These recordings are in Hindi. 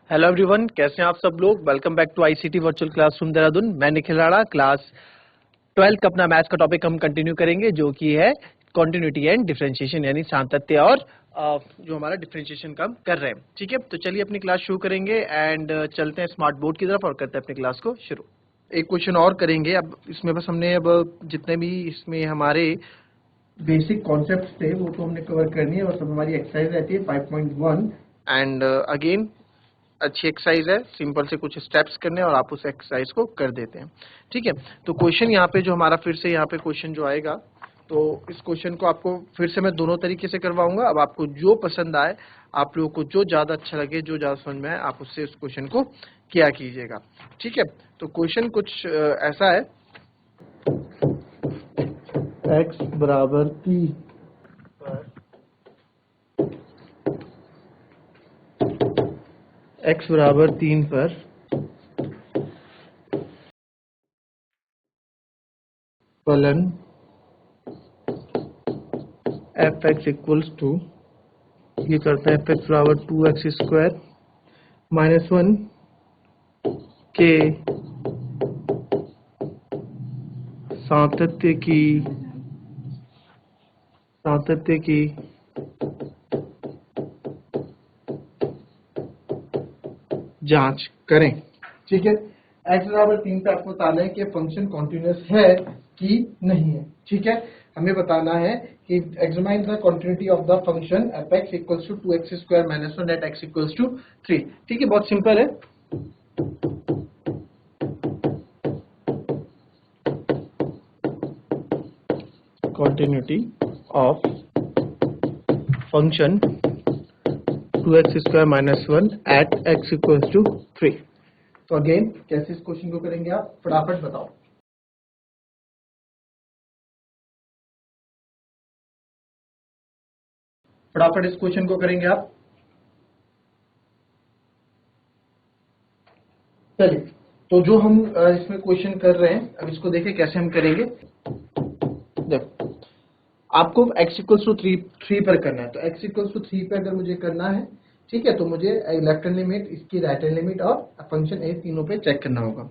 हेलो एवरीवन, कैसे हैं आप सब लोग। Welcome back to ICT virtual classroom Dehradun. मैं निखिल राणा। क्लास 12 का अपना मैथ्स का टॉपिक हम कंटिन्यू करेंगे, जो कि है कॉन्टिन्यूटी एंड डिफरेंशिएशन, यानी सातत्य और जो हमारा डिफरेंशिएशन का हम कर रहे हैं। ठीक है, तो चलिए अपनी क्लास शुरू करेंगे एंड चलते हैं स्मार्ट बोर्ड की तरफ और करते हैं अपनी क्लास को शुरू। एक क्वेश्चन और करेंगे। अब इसमें बस हमने अब जितने भी इसमें हमारे बेसिक कॉन्सेप्ट्स थे वो तो हमने कवर करनी है, और सब हमारी एक्सरसाइज रहती है 5.1 एंड अगेन अच्छी एक्सरसाइज है, सिंपल से कुछ स्टेप्स करने और आप उस एक्सरसाइज को कर देते हैं। ठीक है, तो क्वेश्चन यहाँ पे जो हमारा फिर से यहाँ पे क्वेश्चन जो आएगा, तो इस क्वेश्चन को आपको फिर से मैं दोनों तरीके से करवाऊंगा। अब आपको जो पसंद आए, आप लोगों को जो ज्यादा अच्छा लगे, जो ज्यादा समझ में आए, आप उससे उस क्वेश्चन को किया कीजिएगा। ठीक है, तो क्वेश्चन कुछ ऐसा है, x बराबर 3 पर x बराबर 3 पर फलन एफ एक्स इक्वल्स टू, ये करता है एफ एक्स बराबर 2x स्क्वायर माइनस 1 के सातत्य की जांच करें। ठीक है, x बराबर 3 पे आपको बताना है कि फंक्शन कॉन्टिन्यूअस है कि नहीं है। ठीक है, हमें बताना है कि examine the continuity of the function F X equals to 2x square minus 1 at x equals to 3। ठीक है, बहुत सिंपल है। Continuity of function 2x square minus 1 at x equals to 3। तो अगेन कैसे इस क्वेश्चन को करेंगे आप, फटाफट बताओ। फटाफट इस क्वेश्चन को करेंगे आप। चलिए, तो जो हम इसमें क्वेश्चन कर रहे हैं, अब इसको देखें कैसे हम करेंगे। देखो, आपको x इक्वल्स टू 3 पर करना है, तो x इक्वल्स टू 3 पर अगर मुझे करना है, ठीक है, तो मुझे लेफ्ट हैंड लिमिट, इसकी राइट हैंड लिमिट और फंक्शन ए तीनों पे चेक करना होगा।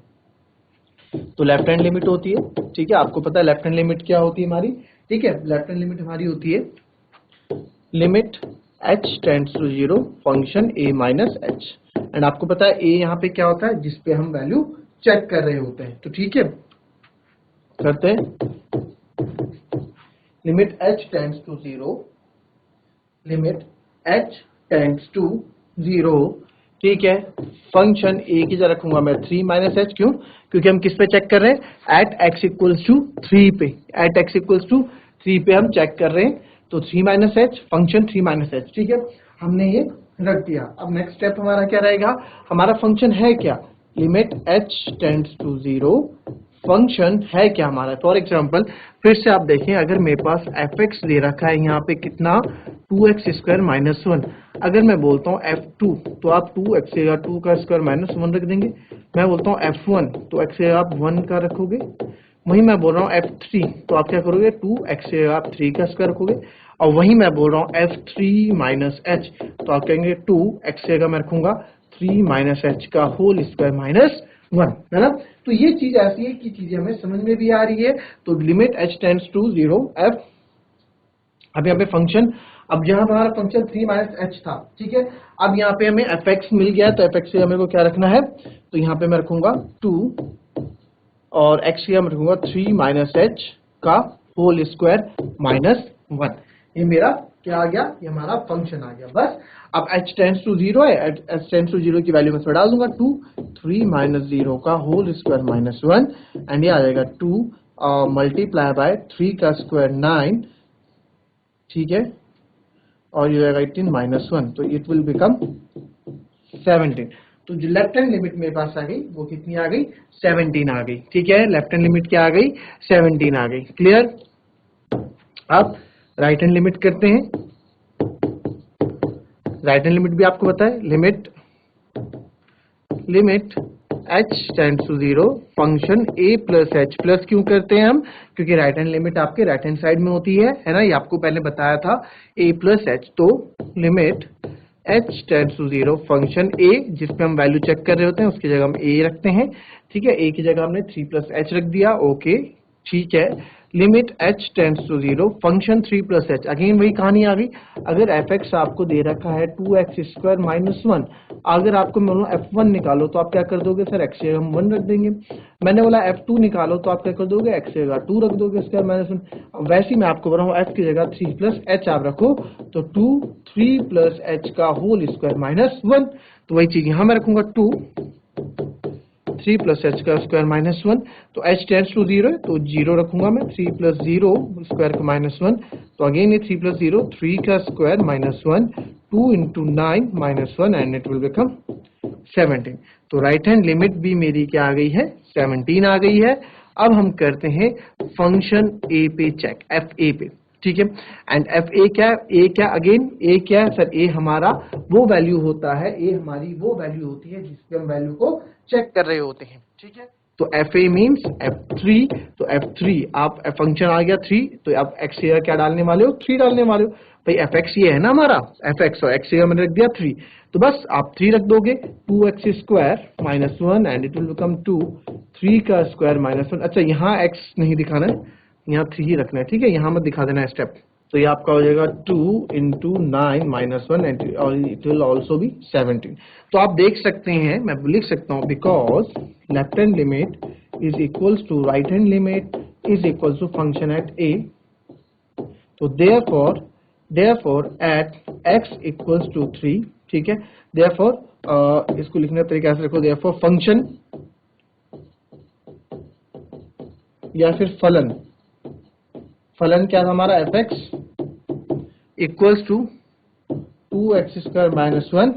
तो लेफ्ट हैंड लिमिट होती है, ठीक है, आपको पता है लेफ्ट हैंड लिमिट क्या होती है हमारी। ठीक है, लेफ्ट हैंड लिमिट हमारी होती है limit h tends to 0 function a minus h, and आपको पता है a यहाँ पे क्या होता है, जिसपे हम वैल्यू चेक कर रहे होते हैं। तो ठीक है, करते हैं limit h tends to 0, limit h tends to 0। ठीक है, फंक्शन a की जगह रखूंगा मैं 3 माइनस h, क्यों, क्योंकि हम किस पे चेक कर रहे हैं, एट x इक्वल्स टू 3 पे, एट x इक्वल्स टू 3 पे हम चेक कर रहे हैं। तो 3 minus h, function 3 minus h। ठीक है, हमने ये रख दिया। अब नेक्स्ट स्टेप हमारा क्या रहेगा, हमारा फंक्शन है क्या, limit h tends to 0, function है क्या हमारा। फॉर एग्जाम्पल फिर से आप देखें, अगर मेरे पास एफ एक्स दे रखा है यहाँ पे कितना, 2x स्क्वायर माइनस 1, अगर मैं बोलता हूँ f2, तो आप 2x या 2 का स्क्वायर माइनस 1 रख देंगे। मैं बोलता हूँ f1, तो x से आप 1 का रखोगे। वहीं मैं बोल रहा हूँ f3, तो आप क्या करोगे, 2x से आप 3 का स्क्वायर रखोगे। और वहीं मैं बोल रहा हूँ f3 माइनस h, तो आप कहेंगे 2x से मैं रखूंगा 3 माइनस h का होल स्क्वायर माइनस 1, है ना। तो ये चीज ऐसी है कि चीजें हमें समझ में भी आ रही है। तो limit h tends to 0 f, अब यहाँ पे फंक्शन, अब यहाँ पे हमारा फंक्शन 3 माइनस h था। ठीक है, अब यहाँ पे हमें fx मिल गया, तो fx से हमें को क्या रखना है, तो यहाँ पे मैं रखूंगा 2 और x से मैं रखूंगा 3 माइनस h का होल स्क्वायर माइनस 1। ये मेरा क्या आ गया, ये हमारा फंक्शन आ गया। बस अब h टेंड्स टू 0 है, h टेंड्स टू 0 की वैल्यू में डाल दूंगा 2, 3 माइनस 0 का होल स्क्वायर माइनस 1, एंड ये आ जाएगा 2 मल्टीप्लाई बाय 3 का स्क्वायर 9। ठीक है, और ये आएगा 18 माइनस 1, तो इट विल बिकम 17। तो जो लेफ्ट हैंड लिमिट मेरे पास आ गई वो कितनी आ गई, 17 आ गई। ठीक है, लेफ्ट हैंड लिमिट क्या आ गई, 17 आ गई। क्लियर। अब राइट हैंड लिमिट करते हैं। राइट हैंड लिमिट भी आपको पता है, limit h tends to 0 function a plus h, plus क्यों करते हैं हम, क्योंकि राइट हैंड लिमिट आपके राइट हैंड साइड में होती है ना, ये आपको पहले बताया था a प्लस h। तो limit h tends to 0 function a जिस पे हम वैल्यू चेक कर रहे होते हैं उसकी जगह हम a रखते हैं, ठीक है। a की जगह हमने 3 प्लस h रख दिया, ओके ठीक है। Limit h tends to 0 function 3 plus h, again वही कहानी आ गई। अगर f(x) आपको दे रखा है 2x² माइनस 1, अगर आपको मैं बोलूं f1 निकालो तो आप क्या कर दोगे सर, x की जगह हम 1 रख देंगे। मैंने बोला f2 निकालो तो आप क्या कर दोगे, x की जगह 2 रख दोगे स्क्वायर माइनस 1। वैसे ही मैं आपको बोल रहा हूँ f की जगह 3 प्लस h आप रखो तो 3 प्लस h का होल स्क्वायर माइनस 1, तो वही चीज यहाँ मैं रखूंगा 3 प्लस h का स्क्वायर माइनस 1, तो h टेंड्स टू 0 है तो 0 रखूंगा मैं, 3 प्लस 0 स्क्वायर का माइनस 1, तो अगेन ये 3 प्लस 0 3 का square minus 1, 2 into 9 minus 1 and it will become 17। तो राइट हैंड लिमिट भी मेरी क्या आ गई है, 17 आ गई है। अब हम करते हैं फंक्शन a पे चेक, f a पे, ठीक है। एंड f a क्या है, a क्या, अगेन a क्या है सर, a हमारा वो वैल्यू होता है, a हमारी वो वैल्यू होती है जिसपे हम वैल्यू को चेक कर रहे होते हैं, ठीक है। तो एफ ए मीन्स f3, तो f3 आप फंक्शन आ गया 3, तो आप x जगह क्या डालने वाले हो, 3 डालने वाले हो। भाई fx ये है ना हमारा fx, और x जगह मैंने रख दिया 3, तो बस आप 3 रख दोगे, 2x² minus 1 and it will become 2, 3 का स्क्वायर माइनस 1। अच्छा यहाँ x नहीं दिखाना है, यहाँ 3 ही रखना है, ठीक है, यहाँ मत दिखा देना स्टेप। तो ये आपका हो जाएगा 2 इंटू 9 माइनस 1 और इट विल ऑल्सो बी 17। तो आप देख सकते हैं, मैं लिख सकता हूँ because left hand limit is equals to right hand limit is equals to function at a, तो therefore at x equals to 3, ठीक है। देयरफॉर इसको लिखने का तरीका से रखो, देयरफॉर फंक्शन या फिर फलन क्या था हमारा, fx equals to 2x² minus 1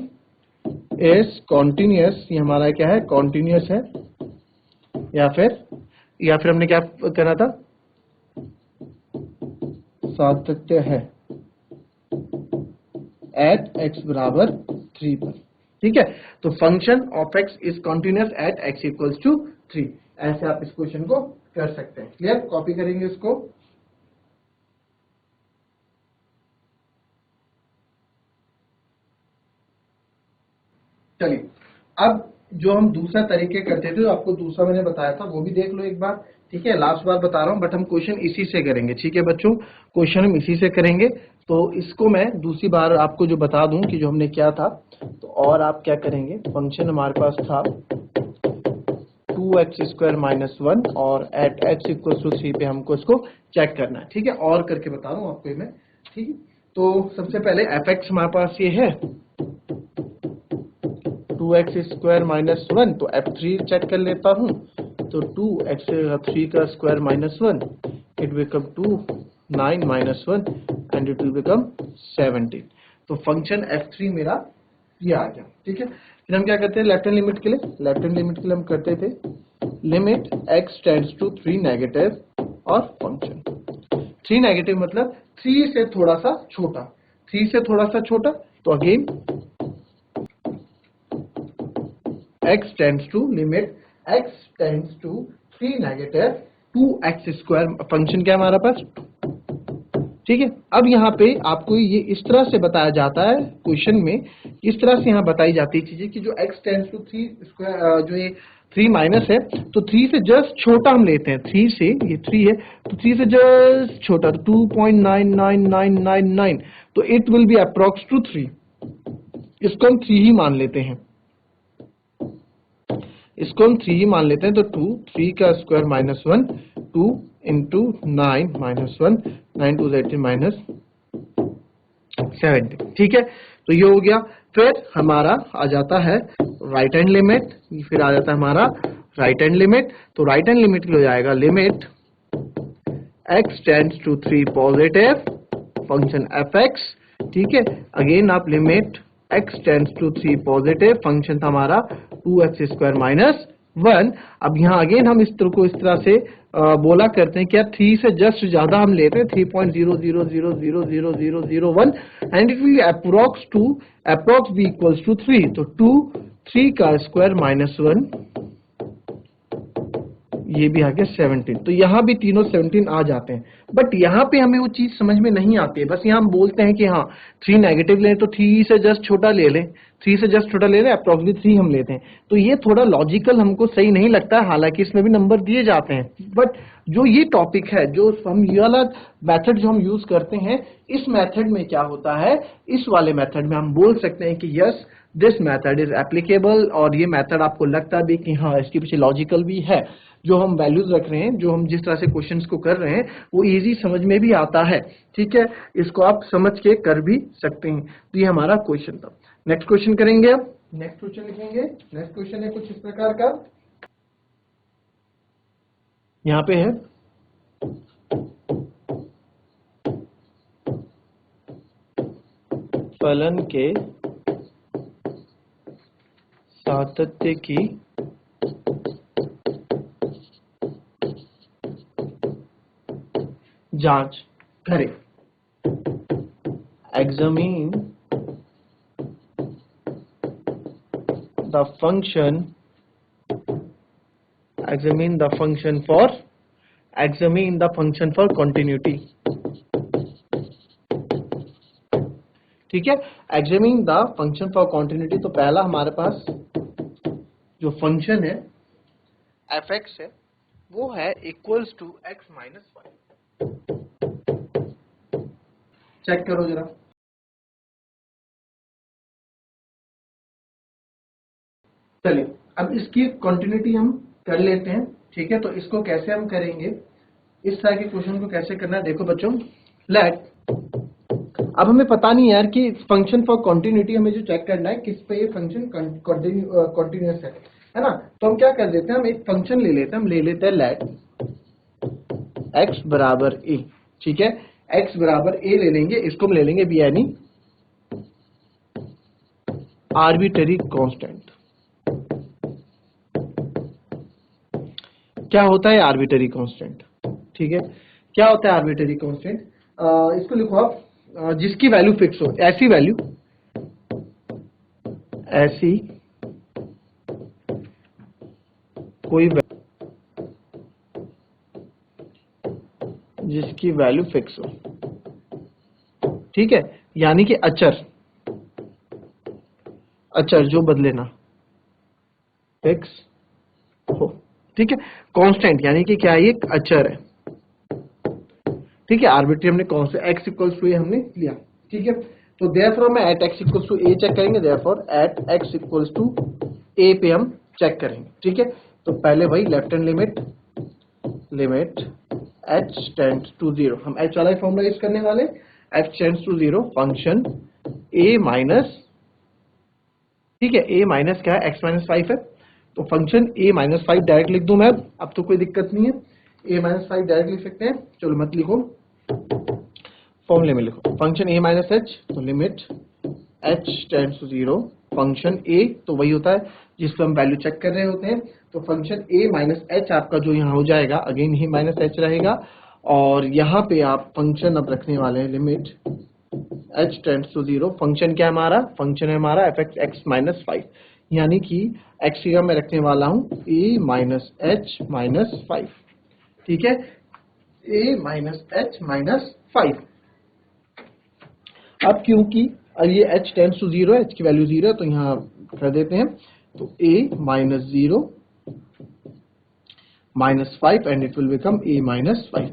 is continuous, ये हमारा क्या है, कॉन्टिन्यूअस है, या फिर हमने क्या करना था, सातत्य है एट x बराबर 3 पर, ठीक है। तो function of x is continuous at x equals to 3, ऐसे आप इस क्वेश्चन को कर सकते हैं। क्लियर, कॉपी करेंगे इसको। चलिए अब जो हम दूसरा तरीके करते थे, आपको दूसरा मैंने बताया था वो भी देख लो एक बार, ठीक है। लास्ट बार बता रहा हूं बट हम क्वेश्चन इसी से करेंगे, ठीक है बच्चों, क्वेश्चन हम इसी से करेंगे। तो इसको मैं दूसरी बार आपको जो बता दूं कि जो हमने किया था, तो और आप क्या करेंगे, फंक्शन हमारे पास था 2x² माइनस 1 और एट x इक्वल टू 3 पे हमको इसको चेक करना है, ठीक है। और करके बता रहा हूं आपको मैं, ठीक है। तो सबसे पहले fx हमारे पास ये है 2x² माइनस 1, तो f3 चेक कर लेता हूं, तो 2x3 का square minus 1, it become 2 9 minus 1 and it will become 17। तो फंक्शन f3 मेरा ये आ गया, ठीक है। फिर हम क्या करते हैं लेफ्ट हैंड लिमिट के लिए, हम करते थे limit x tends to 3 negative और फंक्शन 3 नेगेटिव मतलब 3 से थोड़ा सा छोटा, तो again x tends to limit x tends to 3 negative 2x², function क्या हमारा पास, ठीक है। अब यहाँ पे आपको ये इस तरह से बताया जाता है क्वेश्चन में, इस तरह से यहाँ बताई जाती है चीजें कि जो x टेंड्स टू 3 स्क्वायर, जो ये 3 माइनस है, तो 3 से जस्ट छोटा हम लेते हैं, 3 से, ये 3 है तो 3 से जस्ट छोटा 2.99999, तो it will be approx to 3, इसको हम 3 ही मान लेते हैं, तो 3 का square minus 1, 2 into 9 minus 1, 9 two 18 minus 70, ठीक है। तो ये हो गया। फिर हमारा आ जाता है राइट हैंड लिमिट, तो राइट हैंड लिमिट हो जाएगा limit x tends to 3 positive function fx, ठीक है। अगेन आप limit x tends to 3 positive, function था हमारा 2x² माइनस 1। अब यहाँ अगेन हम इस तरह से बोला करते हैं, क्या 3 से जस्ट ज्यादा हम लेते हैं, 3.00000001 and it will approx be equals to 3, तो 3 का स्क्वायर माइनस 1, ये भी आ गया 17, तो यहाँ भी तीनों 17 आ जाते हैं। बट यहाँ पे हमें वो चीज समझ में नहीं आती है। बस यहाँ हम बोलते हैं कि हाँ 3 नेगेटिव लें तो 3 से जस्ट छोटा ले लें, 3 से जस्ट छोटा ले लें, अप्रोक्सीमेटली 3 हम लेते हैं। तो ये थोड़ा लॉजिकल हमको सही नहीं लगता है, हालांकि इसमें भी नंबर दिए जाते हैं। बट जो ये टॉपिक है, जो हम ये वाला मेथड जो हम यूज करते हैं, इस मेथड में क्या होता है, इस वाले मेथड में हम बोल सकते हैं कि yes this method is applicable, और ये मेथड आपको लगता भी कि हाँ इसके पीछे लॉजिकल भी है। जो हम वैल्यूज रख रहे हैं, जो हम जिस तरह से क्वेश्चंस को कर रहे हैं, वो इजी समझ में भी आता है। ठीक है, इसको आप समझ के कर भी सकते हैं। तो ये हमारा क्वेश्चन था। नेक्स्ट क्वेश्चन करेंगे। अब नेक्स्ट क्वेश्चन लिखेंगे। नेक्स्ट क्वेश्चन है कुछ इस प्रकार का, यहाँ पे है फलन के सातत्य की जांच करें। Examine the function for continuity. ठीक है, examine the function for continuity. तो पहला हमारे पास जो फंक्शन है fx है, वो है equals to x minus 5। Check करो जरा। चलिए अब इसकी कंटिन्यूटी हम कर लेते हैं। ठीक है, तो इसको कैसे हम करेंगे, इस तरह के क्वेश्चन को कैसे करना है, देखो बच्चों। लेट, अब हमें पता नहीं यार कि फंक्शन फॉर कंटिन्यूटी हमें जो चेक करना है किस पे ये फंक्शन कंटिन्यूअस है ना। तो हम क्या कर देते हैं, हम एक फंक्शन ले लेते हैं, हम ले लेते हैं लेट x बराबर a। ठीक है, x बराबर a ले लेंगे, इसको हम ले लेंगे बी यानी आर्बिट्ररी कांस्टेंट। क्या होता है आर्बिट्ररी कांस्टेंट? ठीक है, क्या होता है आर्बिट्ररी कांस्टेंट? इसको लिखो आप, जिसकी वैल्यू फिक्स हो, ऐसी वैल्यू, ऐसी कोई जिसकी वैल्यू फिक्स हो। ठीक है, यानी कि अचर जो बदले ना, फिक्स हो। ठीक है, कांस्टेंट यानी कि क्या, ये अचर है। ठीक है, आर्बिट्री हमने कौन से x इक्वल्स टू ए हमने लिया। ठीक है, तो देयरफॉर में at x equals to a check करेंगे, therefore at x equals to a पे हम चेक करेंगे। ठीक है, तो पहले भाई left hand limit h tends to 0, हम h वाला फॉर्मूला यूज करने वाले, h tends to 0 function a minus, ठीक है, a माइनस क्या है, x माइनस 5 है, तो फंक्शन a माइनस 5 डायरेक्ट लिख दूं मैं, अब तो कोई दिक्कत नहीं है, a माइनस 5 डायरेक्ट लिख सकते हैं। चलो मत लिखो, फॉर्मूले में लिखो, फंक्शन a माइनस h, तो limit h tends to 0 function a, तो वही होता है जिस पर हम वैल्यू चेक कर रहे होते हैं, तो फंक्शन a माइनस h आपका जो यहाँ हो जाएगा, अगेन ही माइनस h रहेगा, और यहाँ पे आप फंक्शन अब रखने वाले हैं limit h tends to 0, function क्या है हमारा, फंक्शन है हमारा fx x माइनस 5, यानी कि x की जगह मैं रखने वाला हूँ a माइनस h माइनस 5। ठीक है, a माइनस h माइनस 5। अब क्योंकि ये h टेंड्स टू 0 है, h की वैल्यू 0 है, तो यहाँ कर देते हैं, तो a minus 0 minus 5 and it will become a minus 5।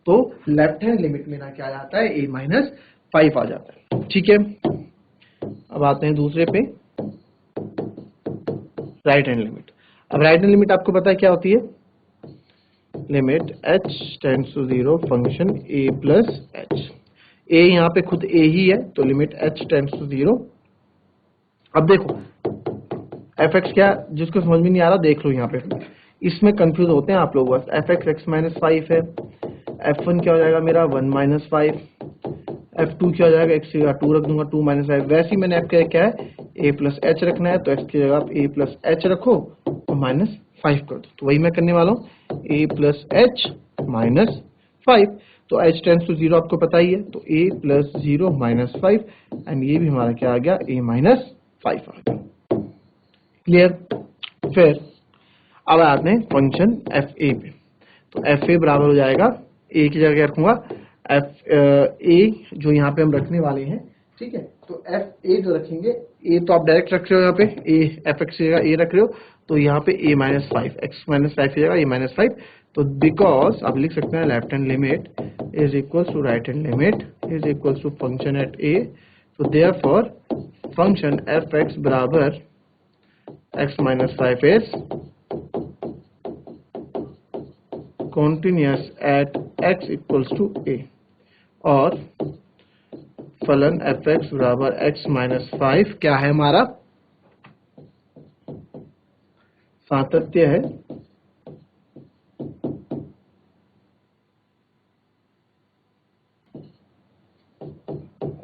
तो लेफ्ट हैंड लिमिट मेरा क्या आ जाता है, a माइनस 5 आ जाता है। ठीक है, अब आते हैं दूसरे पे, राइट हैंड लिमिट। अब राइट हैंड लिमिट आपको पता है क्या होती है, limit h tends to 0 function a plus h, a यहाँ पे खुद a ही है, तो लिमिट h टेंड्स टू 0। अब देखो fx क्या, जिसको समझ में नहीं आ रहा देख लो, यहाँ पे इसमें कंफ्यूज होते हैं आप लोग बस, fx x माइनस 5 है, f1 क्या हो जाएगा मेरा 1 माइनस 5, f2 क्या हो जाएगा, x की जगह 2 रख दूंगा 2 माइनस 5, वैसे ही मैंने आपका क्या है a प्लस h रखना है, तो x की जगह आप a प्लस h रखो और माइनस 5 कर दो, तो वही मैं करने वाला हूँ, a प्लस h माइनस 5, तो h टेंड्स टू 0 आपको पता ही है, तो a प्लस 0 माइनस 5, एंड ये भी हमारा क्या आ गया, a माइनस 5 आ गया। क्लियर? फिर अब आते हैं फंक्शन एफ ए पे। तो एफ ए बराबर हो जाएगा, ए की जगह रखूंगा एफ ए जो यहाँ पे हम रखने वाले हैं, ठीक है। तो एफ ए जो रखेंगे, ए तो आप डायरेक्ट रख रहे हो यहाँ पे, ए एफ एक्स की जगह ए रख रहे हो, तो यहाँ पे a minus five, x minus five की जगह ए माइनस फाइव। तो बिकॉज आप लिख सकते हैं left hand limit is equal to right hand limit is equal to function at a. तो देयरफॉर फंक्शन एफ एक्स बराबर x minus five is continuous at x equals to a, और फलन एफ एक्स बराबर एक्स माइनस फाइव क्या है हमारा, सातत्य है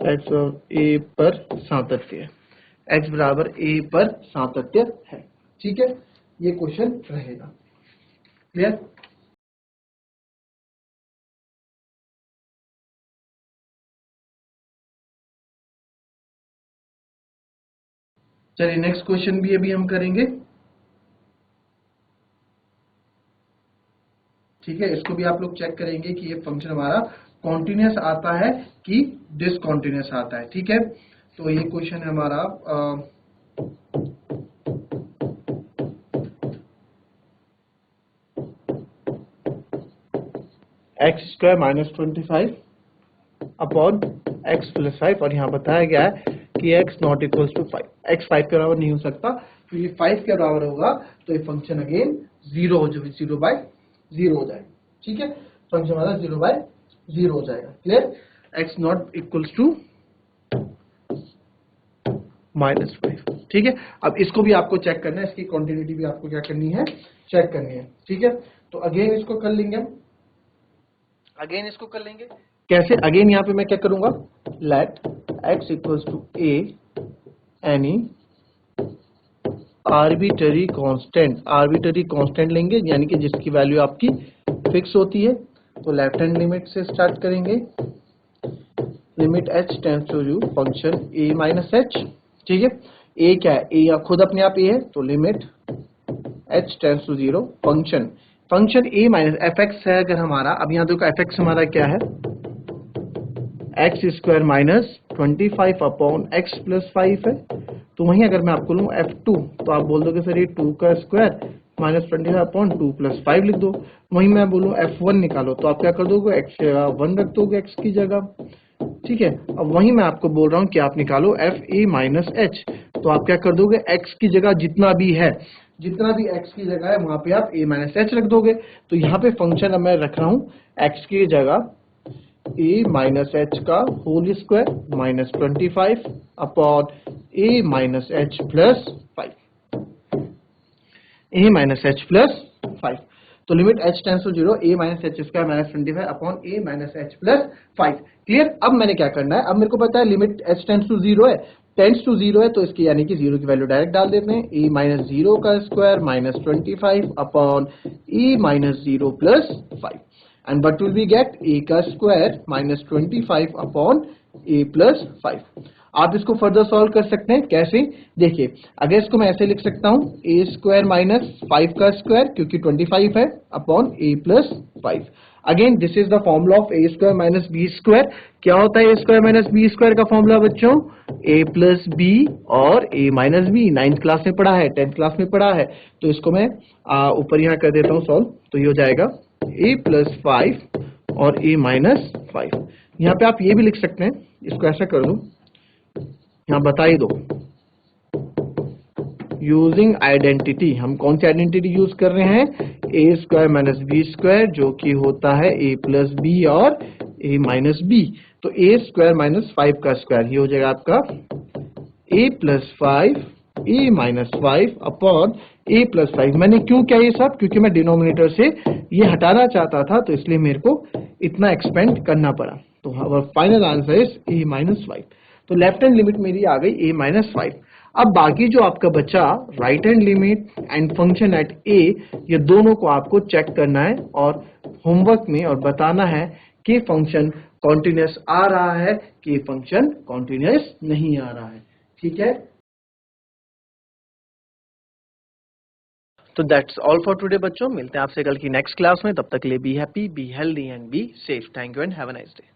एक्स और ए पर सातत्य है, एक्स बराबर ए पर सातत्य है, ठीक है। ये क्वेश्चन रहेगा, क्लियर। चलिए नेक्स्ट क्वेश्चन भी अभी हम करेंगे, ठीक है। इसको भी आप लोग चेक करेंगे कि ये फंक्शन हमारा कॉन्टिन्यूस आता है कि डिसकॉन्टिन्यूस आता है, ठीक है। तो ये क्वेश्चन है हमारा x square minus 25 upon x plus 5, और यहाँ बताया गया है कि x not equals to 5, x 5 के बराबर नहीं हो सकता, तो ये 5 के बराबर होगा तो ये फंक्शन अगेन 0 हो जाएगा, 0/0 हो जाएगा, ठीक है। फंक्शन हमारा 0/0 हो जाएगा, clear. x not equals to -5, ठीक है। अब इसको भी आपको चेक करना है, इसकी कॉन्टिन्यूटी भी आपको क्या करनी है, चेक करनी है, ठीक है। तो अगेन इसको कर लेंगे हम, अगेन इसको कर लेंगे कैसे, अगेन यहाँ पे मैं क्या करूंगा, let x equals to a any arbitrary constant लेंगे, यानी कि जिसकी वैल्यू आपकी फिक्स होती है। तो लेफ्ट हैंड लिमिट से स्टार्ट करेंगे, limit h tends to u function a minus h, ठीक है। a क्या है, a खुद अपने आप a है, तो limit h tends to 0 function a minus f x है अगर हमारा, अब यहाँ देखो एफ एक्स हमारा क्या है, x square minus 25 upon x plus 5 है। तो वहीं अगर मैं आपको लूँ f2, तो आप बोल दोगे सर ये 2 का स्क्वायर माइनस 25 अपॉन 2 प्लस 5 लिख दो। वहीं मैं बोलूँ f1 निकालो, तो आप क्या कर दोगे, x 1 रख दोगे x की जगह, ठीक है। अब वहीं मैं आपको बोल रहा हूँ कि आप निकालो एफ ए माइनस एच, तो आप क्या कर दोगे, x की जगह जितना भी x की जगह है वहां पे आप a माइनस एच रख दोगे। तो यहाँ पे फंक्शन अब मैं रख रहा हूँ x की जगह a माइनस एच का whole square minus 25 upon a minus h plus 5, a minus h plus 5। तो limit h tends to 0 a minus h square minus 25 upon a minus h plus 5, clear. अब मैंने क्या करना है, अब मेरे को पता है लिमिट h टेंड्स टू 0 है, तो इसकी यानी कि 0 की वैल्यू डायरेक्ट डाल देते हैं, a माइनस 0 का square minus 25 upon a minus 0 plus 5, and what will be get, a का square minus 25 upon a plus 5। आप इसको फर्दर सॉल्व कर सकते हैं, कैसे, देखिए अगर इसको मैं ऐसे लिख सकता हूं, a स्क्वायर माइनस 5 का स्क्वायर क्योंकि 25 है upon a plus 5। Again this is the formula of a square minus b square. क्या होता है a square minus b square का फॉर्मूला बच्चों, a प्लस बी और a minus b, 9th class में पढ़ा है, 10th क्लास में पढ़ा है। तो इसको मैं ऊपर यहाँ कर देता हूँ सॉल्व, तो ये हो जाएगा a प्लस 5 और a माइनस 5। यहाँ पे आप ये भी लिख सकते हैं, इसको ऐसा कर दो, यहाँ बता ही दो, यूजिंग आइडेंटिटी, हम कौन सी आइडेंटिटी यूज कर रहे हैं, ए स्क्वायर माइनस बी स्क्वायर जो कि होता है a प्लस बी और a माइनस बी। तो a स्क्वायर माइनस 5 का स्क्वायर ये हो जाएगा आपका a plus 5 a minus 5 upon a plus 5। मैंने क्यों किया ये सब, क्योंकि मैं डिनोमिनेटर से ये हटाना चाहता था, तो इसलिए मेरे को इतना एक्सपेंड करना पड़ा। तो final answer is a minus 5। तो लेफ्ट हैंड लिमिट मेरी आ गई a माइनस 5। अब बाकी जो आपका बचा right hand limit and function at a, ये दोनों को आपको चेक करना है और होमवर्क में और बताना है कि फंक्शन कॉन्टिन्यूस आ रहा है कि फंक्शन कॉन्टिन्यूस नहीं आ रहा है, ठीक है। तो दैट्स ऑल फॉर टुडे बच्चों, मिलते हैं आपसे कल की नेक्स्ट क्लास में। तब तक के लिए be happy, be healthy and be safe. Thank you and have a nice day.